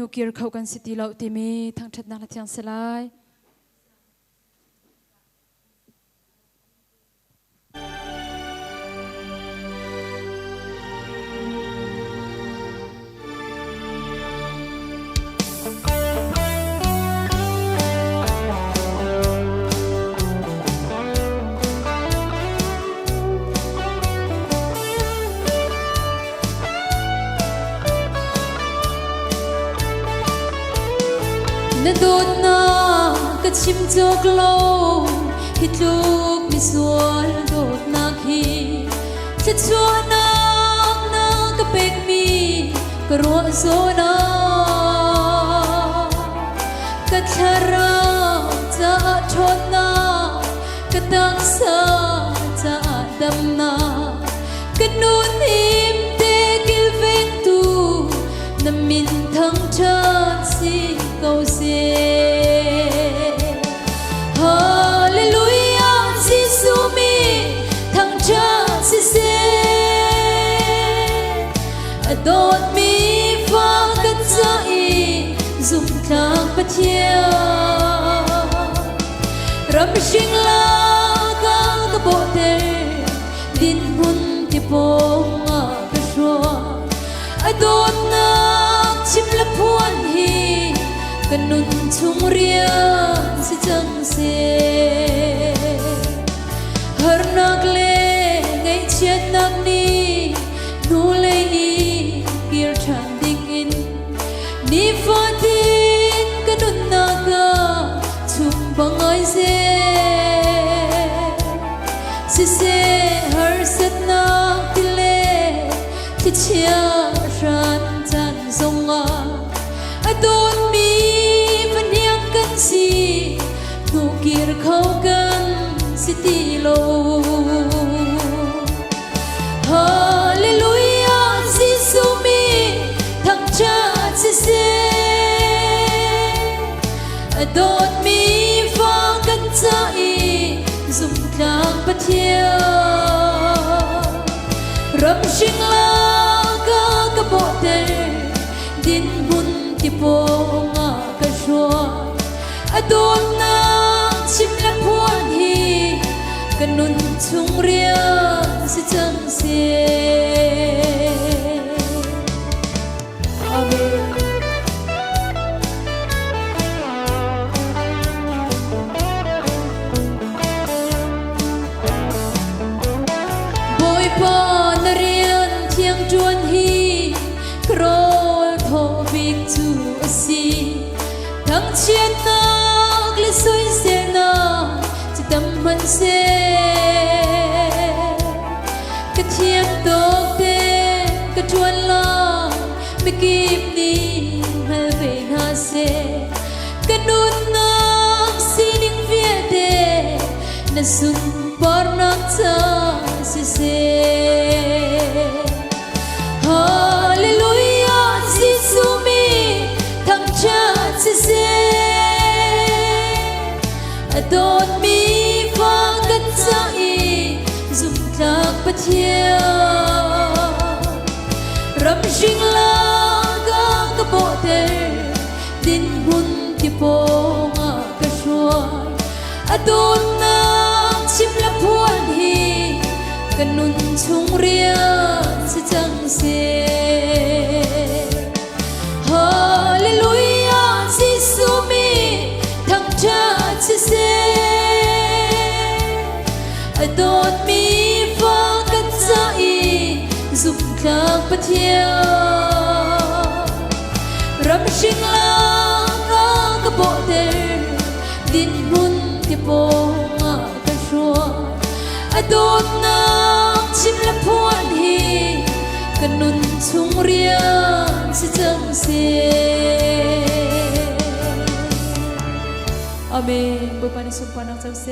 นูเกียร์เข้ากันสิติเหล่าติมีทางชัดนาละเทียงสลายนดูน่าก็ชิมจอกโลฮิตลูกมิสวลดูดนักฮีจะชัวนักก็เป็กมีก็รัวโซนาก็ชาราจะชนนาก็ตั้งสาจะดำนาก็นูนิมเตกิลเวงตูน้ำมินทั้งชาสิcầu xin Hallelujah Giêsu mi thằng cha si se đột mi pha cất dậy dùng thang bắt chia ram sinh la ka bộ te din hun ti pong ka shwa đột na chim la puan hiกันนุนชุ่มเรียนสิจังเสหานักเลงไงเชียนนักนี้นูเลยเกียร์ฉันดิ่งอินนี่ฟ้าดินกันนุนนักชุ่มบังไอเสสิเสหาสัตนักที่เลที่เชียร์ฉันจันทรงโดนมีฟันยังกันสินูเกียร์เข้ากันสิติโลฮาเลลูยาซิซูมีทั้งชาติสิเสโดนมีฟังกันใจสุ่มกลางปะเทียรับชิงลากากระโปเตดินบุญที่ปงกระชัวโดนน้ำชิมและพวนฮีกันนุนชุ่งเรียสิจังเสียอาเมนบอยปอนเรียนเที่ยงจวนฮีโครบิกจูสีทั้งเชียนนักและสวยเสียนาจะดำมันเสกระเทียมตกเต้นกระชวนลาไม่กีบนี้ให้เวหาเสกระนุนนักสีนิ่งเวียเดน่าสุนปอร์นักเธอสิเสHallelujah Giêsu mi thằng cha si se đột mi pha cất dậy dùng thang bắt chia ram sinh la ka bộ te din hun ti pong ka shwa đột na chim la puan hiกันนุนชุ่งเรียนสิจังเสฮาเลลูยาซิซูมีทั้งชาติสิเสโดดมีฟ้ากันใจสุ่มกลางปะเทียรำชิงลากระโปเตดินบุญที่ปงกระชัวโดนน้ำชิมและพวนฮีกันนุนชุ่งเรียนสิจังเสียอาเมนบุปผานิสุปานังจังเส